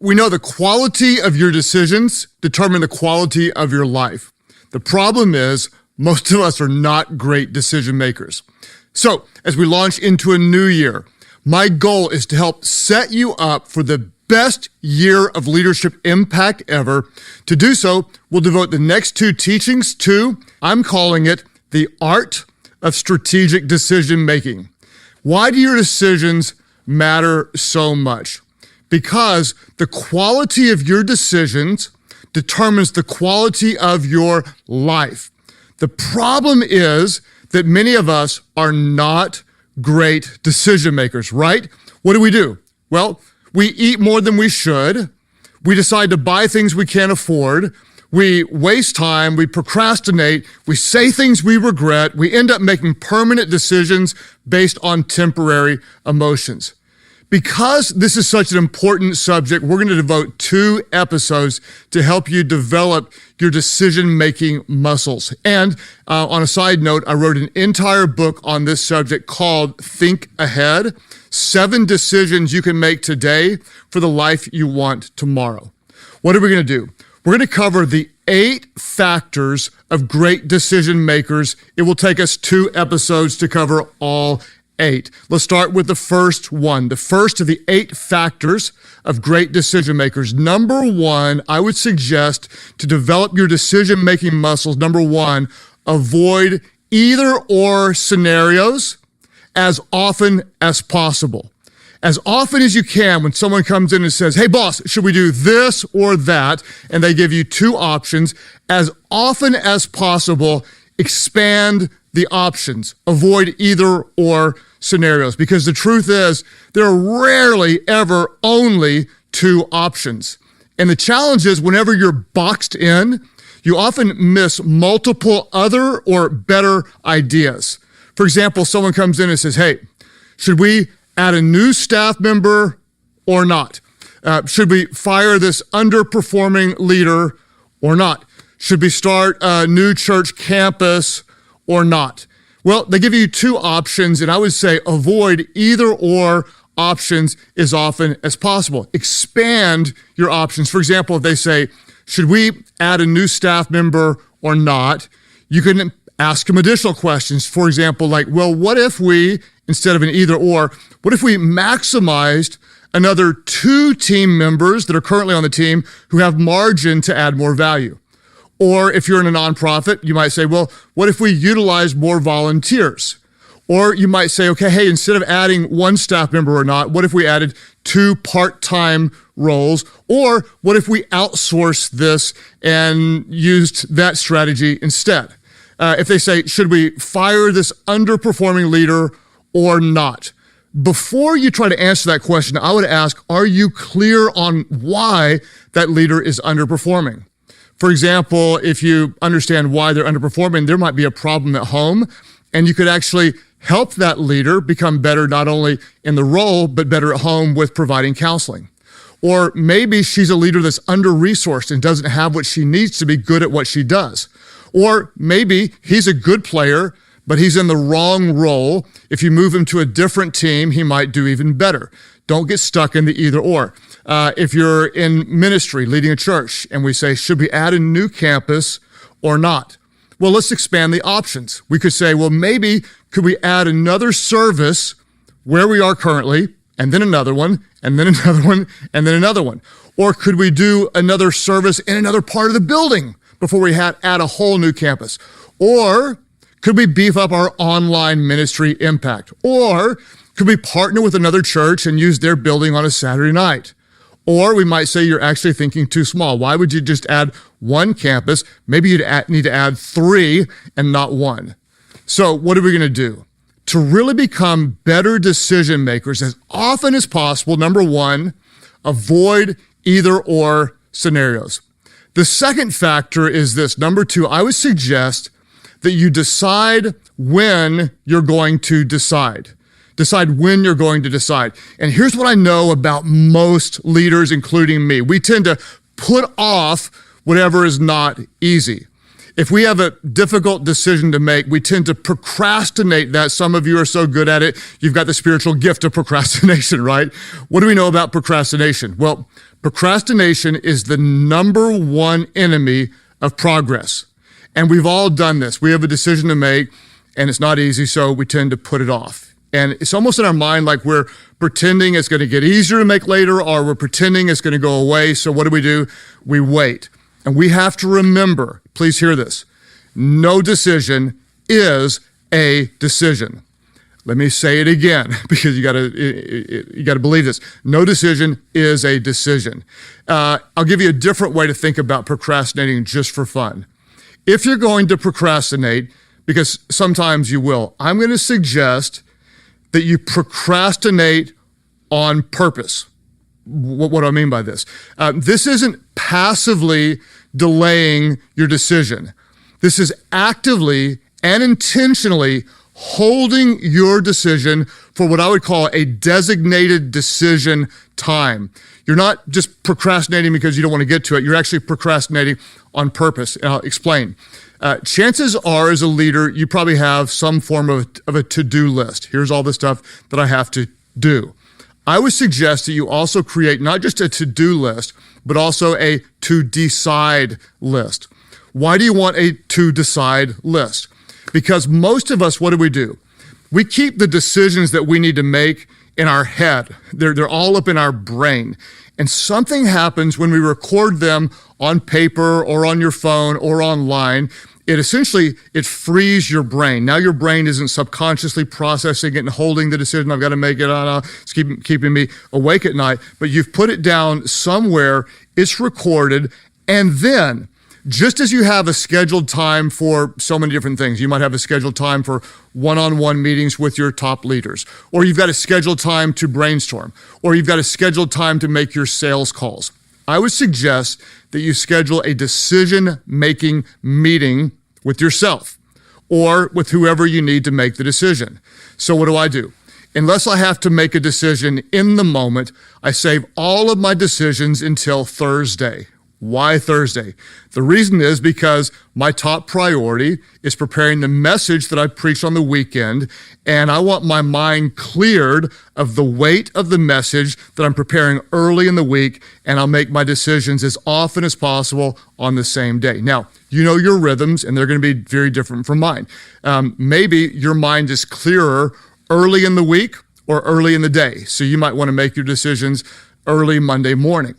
We know the quality of your decisions determine the quality of your life. The problem is most of us are not great decision makers. So as we launch into a new year, my goal is to help set you up for the best year of leadership impact ever. To do so, we'll devote the next 2 teachings to, I'm calling it, the art of strategic decision making. Why do your decisions matter so much? Because the quality of your decisions determines the quality of your life. The problem is that many of us are not great decision makers, right? What do? Well, we eat more than we should. We decide to buy things we can't afford. We waste time. We procrastinate. We say things we regret. We end up making permanent decisions based on temporary emotions. Because this is such an important subject, we're going to devote 2 episodes to help you develop your decision-making muscles. And on a side note, I wrote an entire book on this subject called Think Ahead, 7 decisions you can make today for the life you want tomorrow. What are we going to do? We're going to cover the 8 factors of great decision makers. It will take us 2 episodes to cover all 8. Let's start with the first one. The first of the 8 factors of great decision makers. Number 1, I would suggest to develop your decision-making muscles. Number 1, avoid either or scenarios as often as possible. As often as you can, when someone comes in and says, hey boss, should we do this or that? And they give you 2 options. As often as possible, expand the options. Avoid either or scenarios, because the truth is there are rarely ever only 2 options. And the challenge is whenever you're boxed in, you often miss multiple other or better ideas. For example, someone comes in and says, hey, should we add a new staff member or not? Should we fire this underperforming leader or not? Should we start a new church campus or not? Well, they give you 2 options, and I would say avoid either or options as often as possible. Expand your options. For example, if they say, should we add a new staff member or not? You can ask them additional questions. For example, like, well, what if we, instead of an either or, what if we maximized another 2 team members that are currently on the team who have margin to add more value? Or if you're in a nonprofit, you might say, well, what if we utilize more volunteers? Or you might say, okay, hey, instead of adding 1 staff member or not, what if we added 2 part-time roles? Or what if we outsourced this and used that strategy instead? If they say, should we fire this underperforming leader or not? Before you try to answer that question, I would ask, are you clear on why that leader is underperforming? For example, if you understand why they're underperforming, there might be a problem at home, and you could actually help that leader become better not only in the role, but better at home with providing counseling. Or maybe she's a leader that's under-resourced and doesn't have what she needs to be good at what she does. Or maybe he's a good player, but he's in the wrong role. If you move him to a different team, he might do even better. Don't get stuck in the either or. If you're in ministry, leading a church, and we say, should we add a new campus or not? Well, let's expand the options. We could say, well, maybe could we add another service where we are currently, and then another one, and then another one, and then another one? Or could we do another service in another part of the building before we add a whole new campus? Or could we beef up our online ministry impact? Or could we partner with another church and use their building on a Saturday night? Or we might say you're actually thinking too small. Why would you just add 1 campus? Maybe you'd need to add 3 and not 1. So what are we going to do? To really become better decision makers as often as possible, number 1, avoid either or scenarios. The second factor is this. Number 2, I would suggest that you decide when you're going to decide. Decide when you're going to decide. And here's what I know about most leaders, including me. We tend to put off whatever is not easy. If we have a difficult decision to make, we tend to procrastinate that. Some of you are so good at it. You've got the spiritual gift of procrastination, right? What do we know about procrastination? Well, Procrastination is the number one enemy of progress. And we've all done this. We have a decision to make, and it's not easy, so we tend to put it off. And it's almost in our mind like we're pretending it's going to get easier to make later, or we're pretending it's going to go away. So what do? We wait. And we have to remember, please hear this, no decision is a decision. Let me say it again, because you got to believe this. No decision is a decision. I'll give you a different way to think about procrastinating just for fun. If you're going to procrastinate, because sometimes you will, I'm going to suggest that you procrastinate on purpose. What do I mean by this? This isn't passively delaying your decision. This is actively and intentionally holding your decision for what I would call a designated decision time. You're not just procrastinating because you don't want to get to it. You're actually procrastinating on purpose. And I'll explain. Chances are, as a leader, you probably have some form of a to-do list. Here's all the stuff that I have to do. I would suggest that you also create not just a to-do list, but also a to-decide list. Why do you want a to-decide list? Because most of us, what do? We keep the decisions that we need to make in our head. They're all up in our brain. And something happens when we record them on paper or on your phone or online. It frees your brain. Now your brain isn't subconsciously processing it and holding the decision. I've got to make it. It's keeping me awake at night. But you've put it down somewhere. It's recorded. And then, just as you have a scheduled time for so many different things, you might have a scheduled time for one-on-one meetings with your top leaders, or you've got a scheduled time to brainstorm, or you've got a scheduled time to make your sales calls. I would suggest that you schedule a decision-making meeting with yourself or with whoever you need to make the decision. So what do? Unless I have to make a decision in the moment, I save all of my decisions until Thursday. Why Thursday? The reason is because my top priority is preparing the message that I preach on the weekend, and I want my mind cleared of the weight of the message that I'm preparing early in the week, and I'll make my decisions as often as possible on the same day. Now, you know your rhythms, and they're going to be very different from mine. Maybe your mind is clearer early in the week or early in the day, so you might want to make your decisions early Monday morning.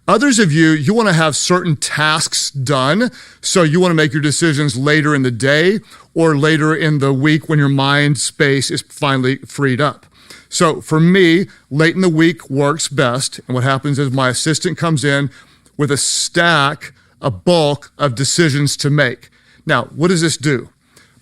Others of you want to have certain tasks done, so you want to make your decisions later in the day or later in the week when your mind space is finally freed up. So for me, late in the week works best, and what happens is my assistant comes in with a bulk of decisions to make. Now, what does this do?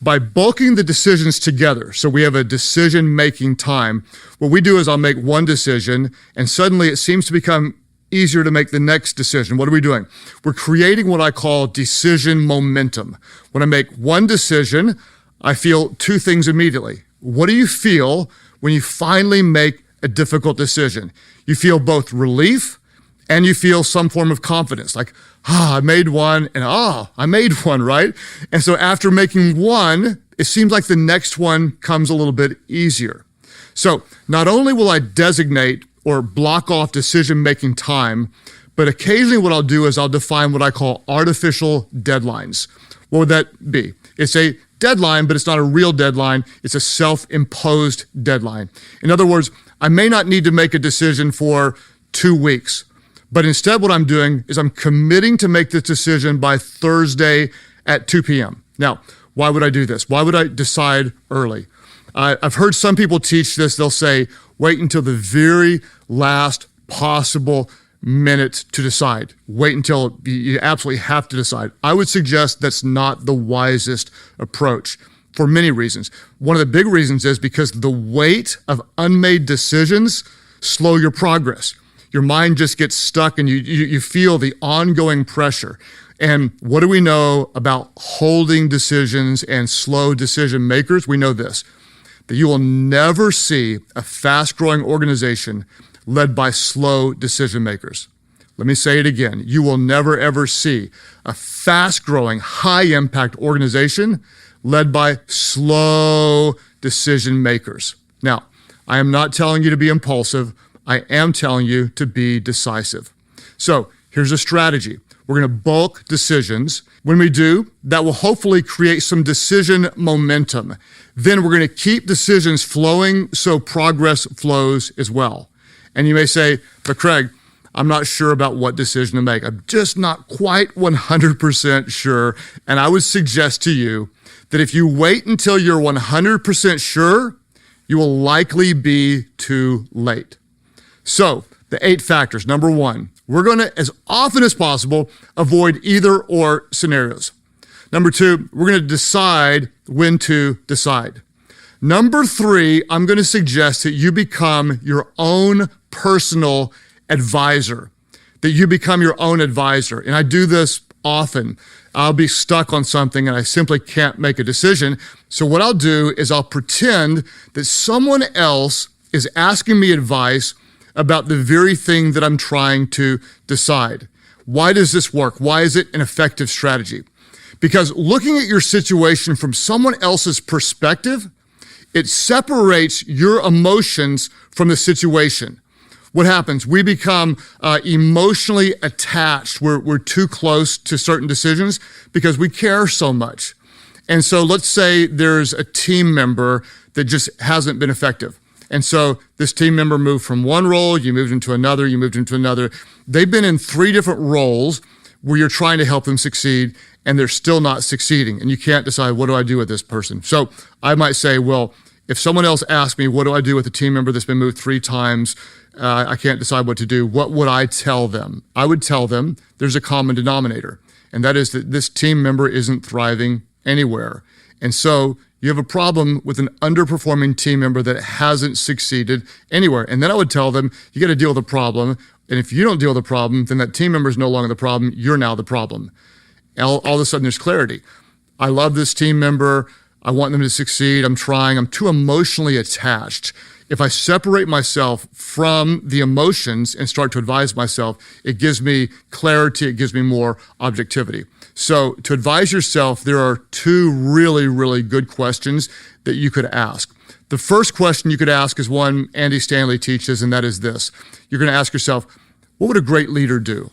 By bulking the decisions together, so we have a decision-making time, what we do is I'll make one decision, and suddenly it seems to become easier to make the next decision. What are we doing? We're creating what I call decision momentum. When I make one decision, I feel two things immediately. What do you feel when you finally make a difficult decision? You feel both relief and you feel some form of confidence, like, I made one, and I made one, right? And so after making one, it seems like the next one comes a little bit easier. So not only will I designate or block off decision-making time, but occasionally what I'll do is I'll define what I call artificial deadlines. What would that be? It's a deadline, but it's not a real deadline. It's a self-imposed deadline. In other words, I may not need to make a decision for 2 weeks, but instead what I'm doing is I'm committing to make this decision by Thursday at 2 p.m. Now, why would I do this? Why would I decide early? I've heard some people teach this. They'll say, wait until the very last possible minute to decide. Wait until you absolutely have to decide. I would suggest that's not the wisest approach for many reasons. One of the big reasons is because the weight of unmade decisions slow your progress. Your mind just gets stuck and you feel the ongoing pressure. And what do we know about holding decisions and slow decision makers? We know this, that you will never see a fast-growing organization led by slow decision makers. Let me say it again. You will never, ever see a fast-growing, high-impact organization led by slow decision makers. Now, I am not telling you to be impulsive. I am telling you to be decisive. So here's a strategy. We're going to bulk decisions. When we do, that will hopefully create some decision momentum. Then we're going to keep decisions flowing so progress flows as well. And you may say, but Craig, I'm not sure about what decision to make. I'm just not quite 100% sure. And I would suggest to you that if you wait until you're 100% sure, you will likely be too late. So the 8 factors. Number 1, we're going to, as often as possible, avoid either or scenarios. Number 2, we're going to decide when to decide. Number 3, I'm going to suggest that you become your own personal advisor, that you become your own advisor. And I do this often. I'll be stuck on something and I simply can't make a decision. So what I'll do is I'll pretend that someone else is asking me advice about the very thing that I'm trying to decide. Why does this work? Why is it an effective strategy? Because looking at your situation from someone else's perspective, it separates your emotions from the situation. What happens? We become emotionally attached. We're too close to certain decisions because we care so much. And so let's say there's a team member that just hasn't been effective. And so this team member moved from one role, you moved into another, you moved into another. They've been in 3 different roles where you're trying to help them succeed and they're still not succeeding. And you can't decide, what do I do with this person? So I might say, well, if someone else asked me, what do I do with a team member that's been moved 3 times? I can't decide what to do. What would I tell them? I would tell them there's a common denominator, and that is that this team member isn't thriving anywhere. And so you have a problem with an underperforming team member that hasn't succeeded anywhere. And then I would tell them, you got to deal with the problem. And if you don't deal with the problem, then that team member is no longer the problem. You're now the problem. All of a sudden there's clarity. I love this team member. I want them to succeed. I'm trying. I'm too emotionally attached. If I separate myself from the emotions and start to advise myself, it gives me clarity. It gives me more objectivity. So to advise yourself, there are 2 really, really good questions that you could ask. The first question you could ask is one Andy Stanley teaches, and that is this. You're going to ask yourself, what would a great leader do?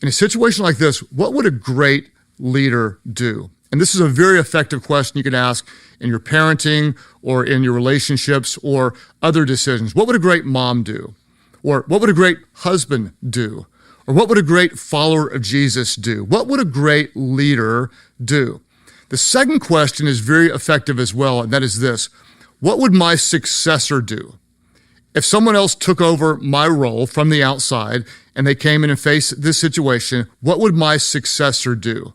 In a situation like this, what would a great leader do? And this is a very effective question you can ask in your parenting or in your relationships or other decisions. What would a great mom do? Or what would a great husband do? Or what would a great follower of Jesus do? What would a great leader do? The second question is very effective as well, and that is this. What would my successor do? If someone else took over my role from the outside and they came in and faced this situation, what would my successor do?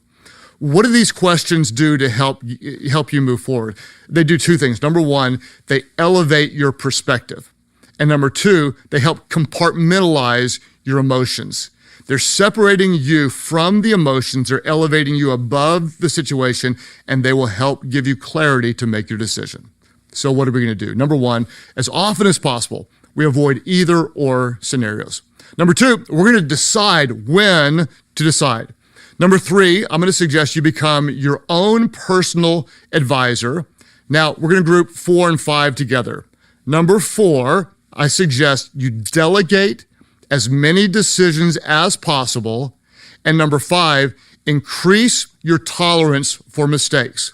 What do these questions do to help you move forward? They do 2 things. Number 1, they elevate your perspective. And number 2, they help compartmentalize your emotions. They're separating you from the emotions. They're elevating you above the situation, and they will help give you clarity to make your decision. So what are we going to do? Number 1, as often as possible, we avoid either or scenarios. Number 2, we're going to decide when to decide. Number 3, I'm going to suggest you become your own personal advisor. Now, we're going to group 4 and 5 together. Number 4, I suggest you delegate as many decisions as possible. And number 5, increase your tolerance for mistakes.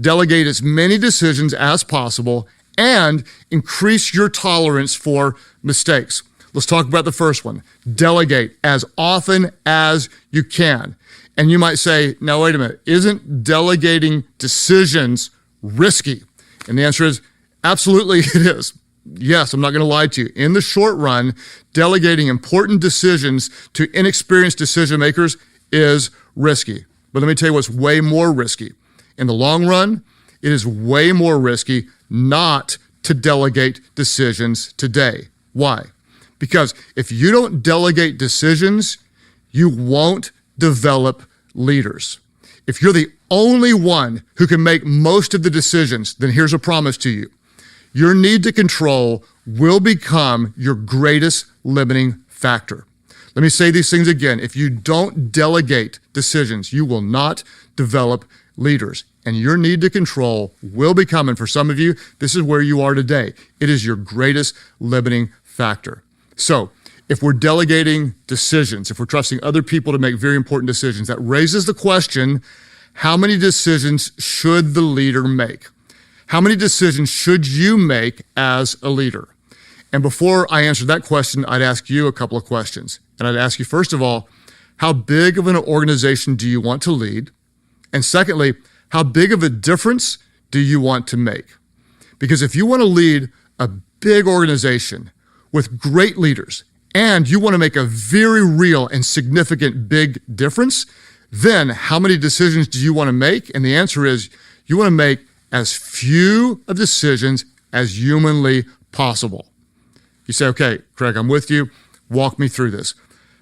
Delegate as many decisions as possible and increase your tolerance for mistakes. Let's talk about the first one. Delegate as often as you can. And you might say, now wait a minute, isn't delegating decisions risky? And the answer is, absolutely it is. Yes, I'm not going to lie to you. In the short run, delegating important decisions to inexperienced decision makers is risky. But let me tell you what's way more risky. In the long run, it is way more risky not to delegate decisions today. Why? Because if you don't delegate decisions, you won't develop leaders. If you're the only one who can make most of the decisions, then here's a promise to you. Your need to control will become your greatest limiting factor. Let me say these things again. If you don't delegate decisions, you will not develop leaders. And your need to control will become, and for some of you, this is where you are today. It is your greatest limiting factor. So if we're delegating decisions, if we're trusting other people to make very important decisions, that raises the question, how many decisions should the leader make? How many decisions should you make as a leader? And before I answer that question, I'd ask you a couple of questions. And I'd ask you, first of all, how big of an organization do you want to lead? And secondly, how big of a difference do you want to make? Because if you want to lead a big organization with great leaders, and you want to make a very real and significant big difference, then how many decisions do you want to make? And the answer is, you want to make as few of decisions as humanly possible. You say, okay, Craig, I'm with you. Walk me through this.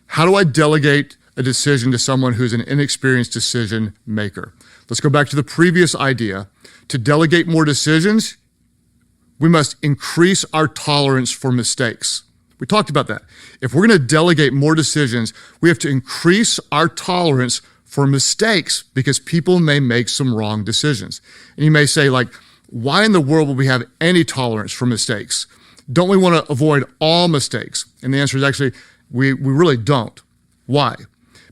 How do I delegate a decision to someone who's an inexperienced decision maker? Let's go back to the previous idea. To delegate more decisions, we must increase our tolerance for mistakes. We talked about that. If we're going to delegate more decisions, we have to increase our tolerance for mistakes because people may make some wrong decisions. And you may say, like, why in the world would we have any tolerance for mistakes? Don't we want to avoid all mistakes? And the answer is actually, we really don't. Why?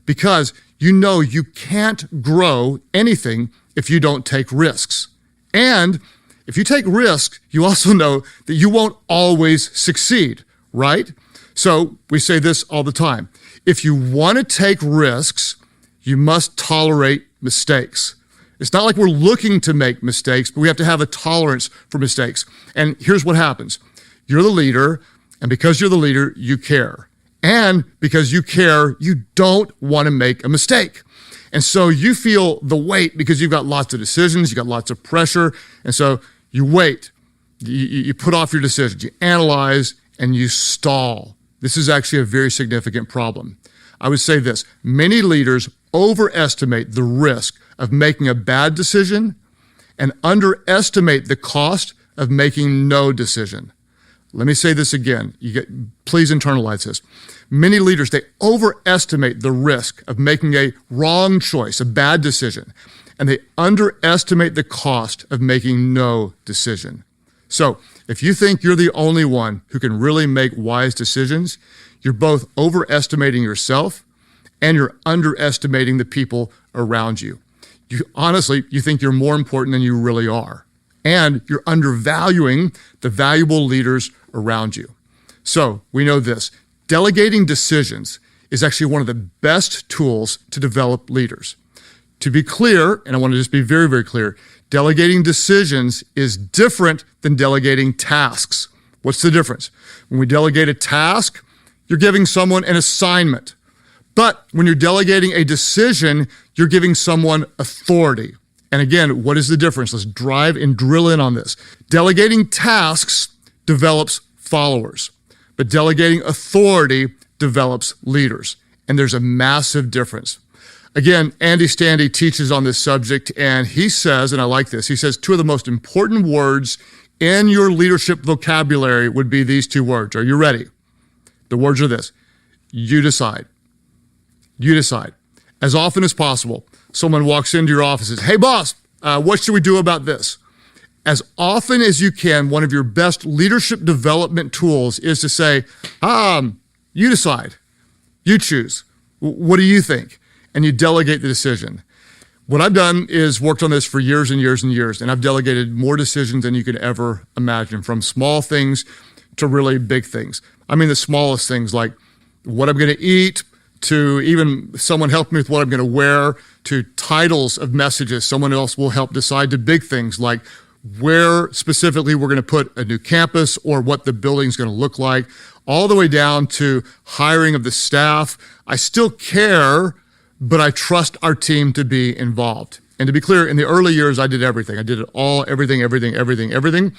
Because you can't grow anything if you don't take risks. And if you take risks, you also know that you won't always succeed, right? So we say this all the time. If you want to take risks, you must tolerate mistakes. It's not like we're looking to make mistakes, but we have to have a tolerance for mistakes. And here's what happens. You're the leader, and because you're the leader, you care. And because you care, you don't want to make a mistake. And so you feel the weight because you've got lots of decisions, you've got lots of pressure, and so you wait. You put off your decisions, you analyze, and you stall. This is actually a very significant problem. I would say this, many leaders overestimate the risk of making a bad decision and underestimate the cost of making no decision. Let me say this again. Please internalize this. Many leaders, they overestimate the risk of making a wrong choice, a bad decision, and they underestimate the cost of making no decision. So if you think you're the only one who can really make wise decisions, you're both overestimating yourself and you're underestimating the people around you. You think you're more important than you really are. And you're undervaluing the valuable leaders around you. So we know this. Delegating decisions is actually one of the best tools to develop leaders. To be clear, and I want to just be very, very clear, delegating decisions is different than delegating tasks. What's the difference? When we delegate a task, you're giving someone an assignment. But when you're delegating a decision, you're giving someone authority. And again, what is the difference? Let's drive and drill in on this. Delegating tasks develops followers, but delegating authority develops leaders. And there's a massive difference. Again, Andy Stanley teaches on this subject, and he says, and I like this, he says, two of the most important words in your leadership vocabulary would be these two words. Are you ready? The words are this: you decide. You decide. As often as possible, someone walks into your office and says, hey boss, what should we do about this? As often as you can, one of your best leadership development tools is to say, you decide, you choose. What do you think? And you delegate the decision. What I've done is worked on this for years and years and years, and I've delegated more decisions than you could ever imagine, from small things to really big things. I mean, the smallest things like what I'm going to eat, to even someone help me with what I'm going to wear, to titles of messages someone else will help decide, to big things like where specifically we're going to put a new campus or what the building's going to look like, all the way down to hiring of the staff. I still care, but I trust our team to be involved. And to be clear, in the early years, I did everything. I did it all, everything.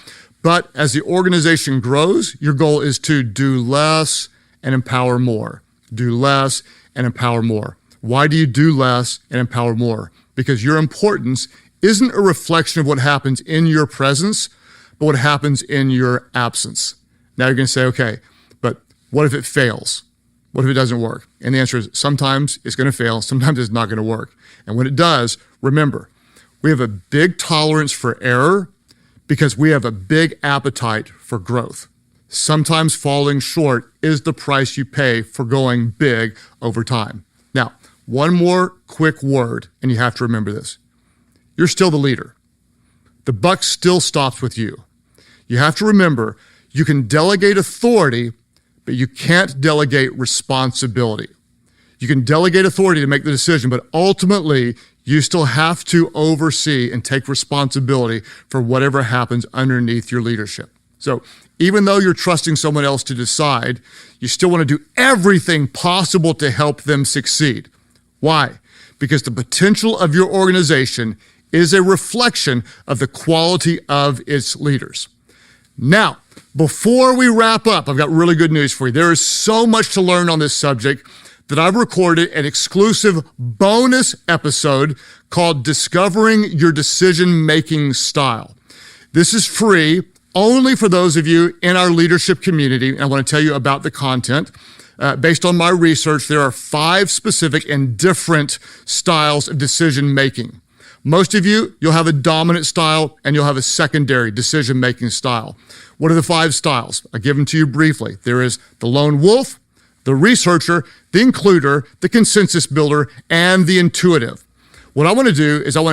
But as the organization grows, your goal is to do less and empower more. Do less and empower more. Why do you do less and empower more? Because your importance isn't a reflection of what happens in your presence, but what happens in your absence. Now you're going to say, okay, but what if it fails? What if it doesn't work? And the answer is sometimes it's going to fail, sometimes it's not going to work. And when it does, remember, we have a big tolerance for error because we have a big appetite for growth. sometimes falling short is the price you pay for going big over time. Now, one more quick word, and you have to remember this. You're still the leader. The buck still stops with you. You have to remember, you can delegate authority, but you can't delegate responsibility. You can delegate authority to make the decision, but ultimately, you still have to oversee and take responsibility for whatever happens underneath your leadership. So even though you're trusting someone else to decide, you still want to do everything possible to help them succeed. Why? Because the potential of your organization is a reflection of the quality of its leaders. Now, before we wrap up, I've got really good news for you. There is so much to learn on this subject that I've recorded an exclusive bonus episode called Discovering Your Decision-Making Style. This is free only for those of you in our leadership community. I want to tell you about the content. Based on my research, there are 5 specific and different styles of decision-making. Most of you, you'll have a dominant style and you'll have a secondary decision-making style. What are the 5 styles? I'll give them to you briefly. There is the lone wolf, the researcher, the includer, the consensus builder, and the intuitive. What I want to do is I want